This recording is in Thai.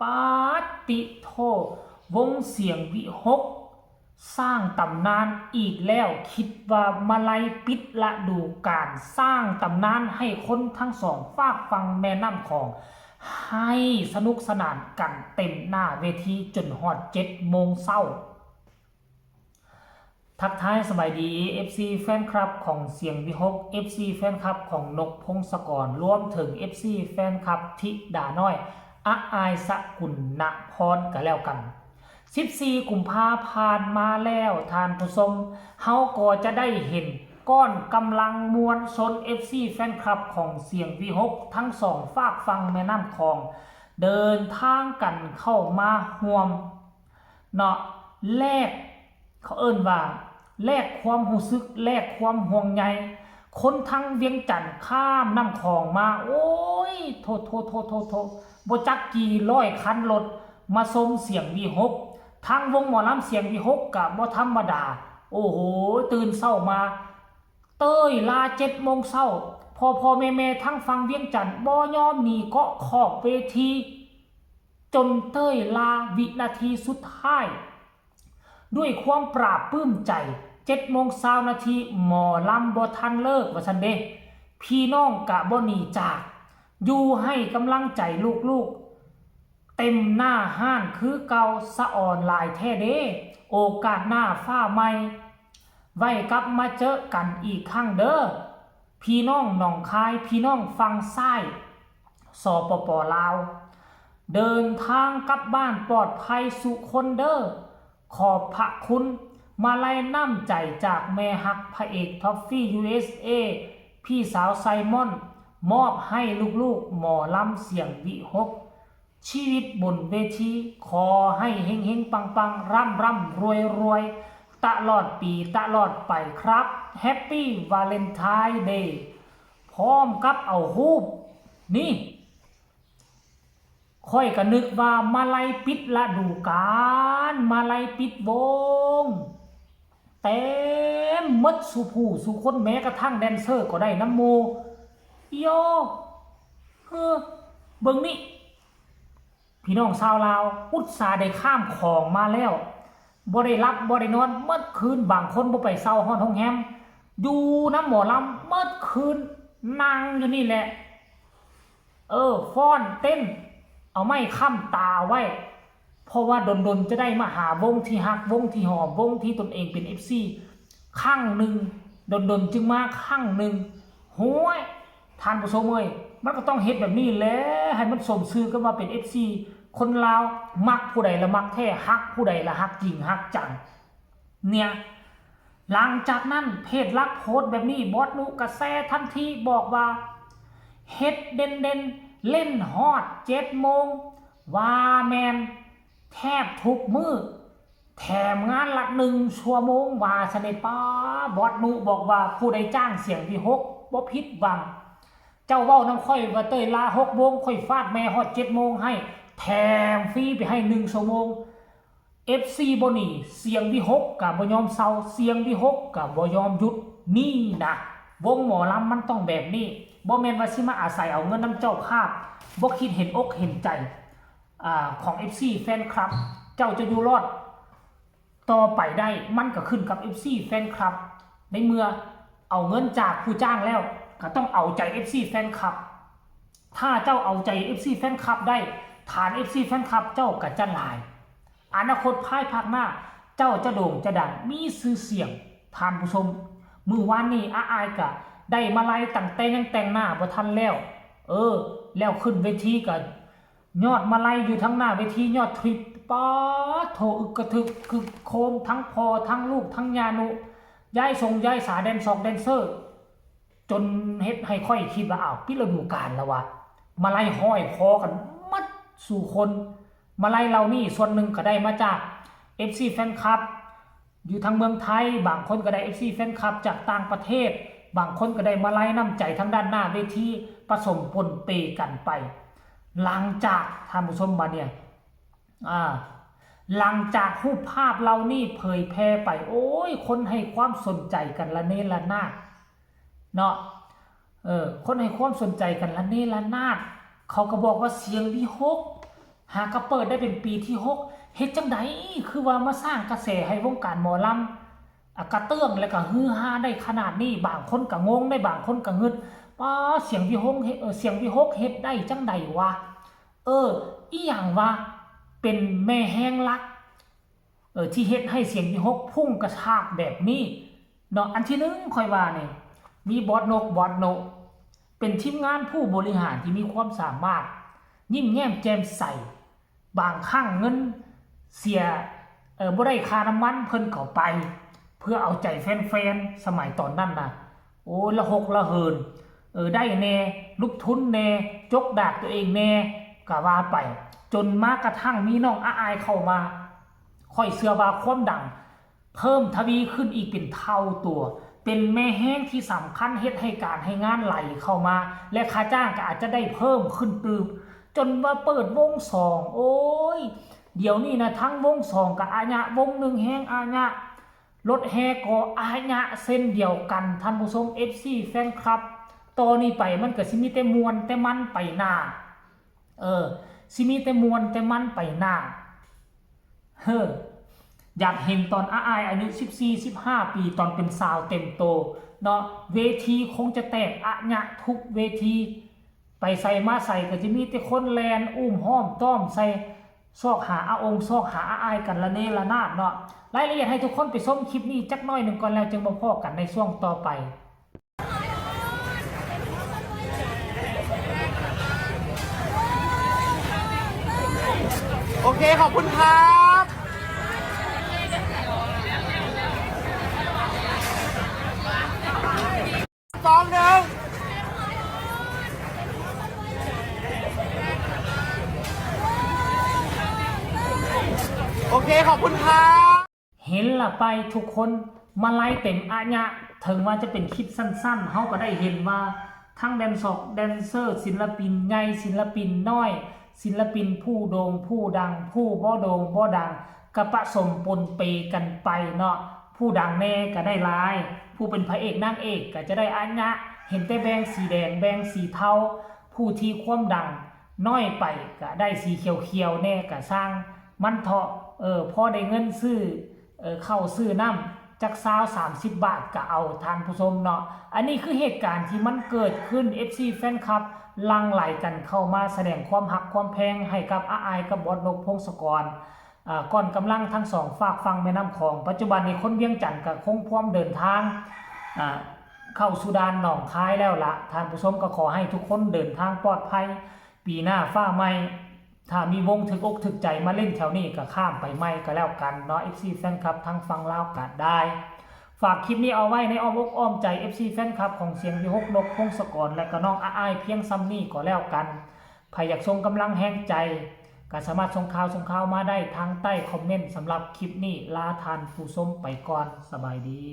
ปาติโทวงเสียงวิหกสร้างตำนานอีกแล้วคิดว่ามาลัยปิดฤดูกาลสร้างตำนานให้คนทั้งสองฝากฟังแม่น้ำของให้สนุกสนานกันเต็มหน้าเวทีจนฮอด7 โมงเช้าทักทายสบายดี FC แฟนคลับของเสียงวิหก FC แฟนคลับของนกพงศกรรวมถึง FC แฟนคลับธิดาน้อยอาอายสกุลณพรกันแล้วกัน14 กุมภาพันธ์มาแล้วท่านผู้ชมเฮาก็จะได้เห็นก้อนกำลังมวลชน FC แฟนคลับของเสียงวิหกทั้งสองฝากฟังแม่น้ำคลองเดินทางกันเข้ามาห่วมเนาะแลกเขาเอิ้นว่าแลกความรู้สึกแลกความห่วงใยคนทั้งเวียงจันทน์ข้ามน้ำคลองมาโอ้ยโทบ่จักกี่ร้อยคันรถมาชมเสียงวิหกทางวงหมอลำเสียงวิหกกับบ่ธรรมดาโอ้โหตื่นเช้ามาเต้ยลา7 โมงเช้าพ่อแม่ทั้งฟังเวียงจันทน์บ่ยอมหนีเกาะขอบเวทีจนเต้ยลาวินาทีสุดท้ายด้วยความปราบปลื้มใจ7 โมง 20 นาทีหมอลำบ่ทันเลิกว่าซั่นเด้พี่น้องกะบ่หนีจากอยู่ให้กำลังใจลูกๆเต็มหน้าห้านคือเก่าสะอ่อนหลายแท้เด้โอกาสหน้าฟ้าใหม่ไว้กลับมาเจอกันอีกครั้งเด้อพี่น้องหนองคายพี่น้องฟังซ้ายสปป.ลาวเดินทางกลับบ้านปลอดภัยสุคนเด้อขอบพระคุณมาลัยน้ำใจจากแม่ฮักพระเอกท็อฟฟี่ USA พี่สาวไซมอนมอบให้ลูกๆหมอลำเสียงวิหกชีวิตบนเวทีขอให้เฮงๆปังๆร่ำรวยตลอดปีตลอดไปครับแฮปปี้วาเลนไทน์เดย์พร้อมกับเอารูปนี่ค่อยก็นึกว่ามาลัยปิดฤดูกาลมาลัยปิดวงเต็มหมดสุผู้สุคนแม้กระทั่งแดนเซอร์ก็ได้น้ำโมโยเบิ่งนี่พี่น้องชาวลาวอุตส่าห์ได้ข้ามของมาแล้วบ่ได้รับบ่ได้นอนเมื่อคืนบางคนบ่ไปเซาฮ้อนห้องแฮมอยู่น้ำหมอลำเมื่อคืนนั่งอยู่นี่แหละฟ้อนเต้นเอาไม้ค้ำตาไว้เพราะว่าดนจะได้มาหาวงที่ฮักวงที่หอมวงที่ตนเองเป็น FC ครั้งหนึ่งดนจึงมาครั้งหนึ่งห้วยท่านผู้ชมเอ้ยมันก็ต้องเฮ็ดแบบนี้แหละให้มันสมชื่อกันว่าเป็น FC คนลาวมักผู้ใดละมักแท้ฮักผู้ใดละฮักจริงฮักจังเนี่ยหลังจากนั้นเพจรักโพสต์แบบนี้บอสนุกระแสทันทีบอกว่าเฮ็ดเด่นเล่นฮอด7 โมงว่าแมนแทบทุกมื้อแถมงานละ1 ชั่วโมงว่าชนป้าบอสนุบอกว่าผู้ใดจ้างเสียงวิหกบ่ผิดหวังเจ้าเว้านำค่อยว่าเต้ยลา6 โมงค่อยฟาดแม่ฮอด7 โมงให้แถมฟรีไปให้1 ชั่วโมง FC บ่หนีเสียงวิหกกับบ่ยอมเซาเสียงวิหกกับบ่ยอมหยุดนี่นะวงหมอลำมันต้องแบบนี้บ่แม่นว่าสิมาอาศัยเอาเงินน้ำเจ้าภาพบ่คิดเห็นอกเห็นใจของ FC แฟนคลับเจ้าจะอยู่รอดต่อไปได้มันก็ขึ้นกับ FC แฟนคลับในเมื่อเอาเงินจากผู้จ้างแล้วก็ต้องเอาใจ FC แฟนคลับถ้าเจ้าเอาใจ FC แฟนคลับได้ฐาน FC แฟนคลับเจ้าก็จะหลายอนาคตภายภาคหน้าเจ้าจะโด่งจะดังมีชื่อเสียงท่านผู้ชมมื้อวานนี้อาอายก็ได้มาลัยตั้งแต่ยังแต่งหน้าบ่ทันแล้วแล้วขึ้นเวทีก็ยอดมาลัยอยู่ทั้งหน้าเวทียอดทริปป๊าโถอึกกระทึกคือโคมทั้งพอทั้งลูกทั้งยานุย้ายสาแดน2 แดนเซอร์จนเฮ็ดให้ค่อยคิดว่าปิดฤดูกาลแล้ววะมาลัยห้อยคอกันมัดสู่คนมาลัยเรานี่ส่วนหนึ่งก็ได้มาจาก FC แฟนคลับอยู่ทางเมืองไทยบางคนก็ได้ FC แฟนคลับจากต่างประเทศบางคนก็ได้มาลัยน้ำใจทางด้านหน้าเวทีผสมปนเปกันไปหลังจากท่านผู้ชมมาเนี่ยหลังจากรูปภาพเรานี่เผยแพร่ไปโอ้ยคนให้ความสนใจกันละเนระนาดเนาะคนให้ความสนใจกันละเนระนาดเขาก็บอกว่าเสียงวิหก หากก็เปิดได้เป็นปีที่6เฮ็ดจังไดคือว่ามาสร้างกระแสให้วงการหมอลำกระเตื้องแล้วก็ฮือฮาได้ขนาดนี้บางคนก็งงได้บางคนก็งึดป้าเสียงวิหกเสียงวิหกเฮ็ดได้จังไดวะอีหยังว่าเป็นแม่แห้งลักที่เฮ็ดให้เสียงวิหกพุ่งกระชากแบบนี้เนาะอันที่1ค่อยว่านี่มีบอสนกเป็นทีมงานผู้บริหารที่มีความสามารถยิ้มแย้มแจ่มใสบางครั้งเงินเสียบ่ได้ค่าน้ำมันเพิ่นเข้าไปเพื่อเอาใจแฟนๆสมัยตอนนั้นน่ะโอ้ละหกละเหินได้แน่ลุกทุนแน่จกดากตัวเองแน่ก็ว่าไปจนมากระทั่งมีน้องอายเข้ามาค่อยเชื่อว่าความดังเพิ่มทวีขึ้นอีกเป็นเท่าตัวเป็นแม่แห้งที่สำคัญเฮ็ดให้การให้งานไหลเข้ามาและค่าจ้างก็อาจจะได้เพิ่มขึ้นตืบจนว่าเปิดวง2โอ้ยเดี๋ยวนี้นะทั้งวง2กับอาญะวง1แห้งอาญะรถแห่ก็อาญะเส้นเดียวกันท่านผู้ชม FC แฟนคลับตอนนี้ไปมันก็สิมีแต่มวลแต่มันไปหน้าสิมีแต่มวลแต่มันไปหน้าอยากเห็นตอนอายอายุ14-15 ปีตอนเป็นสาวเต็มโตเนาะเวทีคงจะแตกอะญะทุกเวทีไปใส่มาใส่ก็จะมีแต่คนแลนอุ้มห้อมต้อมใส่ซอกหาอาองซอกหาอายกันละเนระนาดเนาะรายละเอียดให้ทุกคนไปชมคลิปนี้จักหน่อยหนึ่งก่อนแล้วจึงมาพบกันในช่วงต่อไปโอเคขอบคุณครับ2-1โอเคขอบคุณครับเห็นละไปทุกคนมาไล่เต็มอาญะถึงว่าจะเป็นคลิปสั้นๆเขาก็ได้เห็นว่าทั้งแดนเซอร์ศิลปินใหญ่ศิลปินน้อยศิลปินผู้โด่งผู้ดังผู้บ่โด่งบ่ดังกระผสมปนเปกันไปเนาะผู้ดังแน่ก็ได้หลายผู้เป็นพระเอกนางเอกก็จะได้อาญะเห็นแต่แบงสีแดงแบงสีเทาผู้ที่ความดังน้อยไปก็ได้สีเขียวๆแน่ก็สร้างมันเถาะพอได้เงินซื้อเข้าซื้อน้ำจัก20-30 บาทก็เอาทานผู้ชมเนาะอันนี้คือเหตุการณ์ที่มันเกิดขึ้น FC แฟนคลับลังไหลกันเข้ามาแสดงความหักความแพงให้กับอายกับบอสนกพงศกรก่อนกำลังทั้งสองฝากฟังแม่น้ำของปัจจุบันนี้คนเวียงจันทร์ก็คงพร้อมเดินทางเข้าสุดานหนองคายแล้วละท่านผู้ชมก็ขอให้ทุกคนเดินทางปลอดภัยปีหน้าฟ้าใหม่ถ้ามีวงถึกอกถึกใจมาเล่นแถวนี้ก็ข้ามไปไม่ก็แล้วกันเนาะ FC แฟนคลับทั้งฟังลาวกัดได้ฝากคลิปนี้เอาไว้ในอ้อมอกอ้อมใจ FC แฟนคลับของเสียงวิหกนกพงศกรและก็น้องอายเพียงซ้ำนี่ก็แล้วกันใครอยากส่งกำลังแห่งใจก็สามารถส่งข่าวมาได้ทางใต้คอมเมนต์สำหรับคลิปนี้ลาทานผู้ชมไปก่อนสบายดี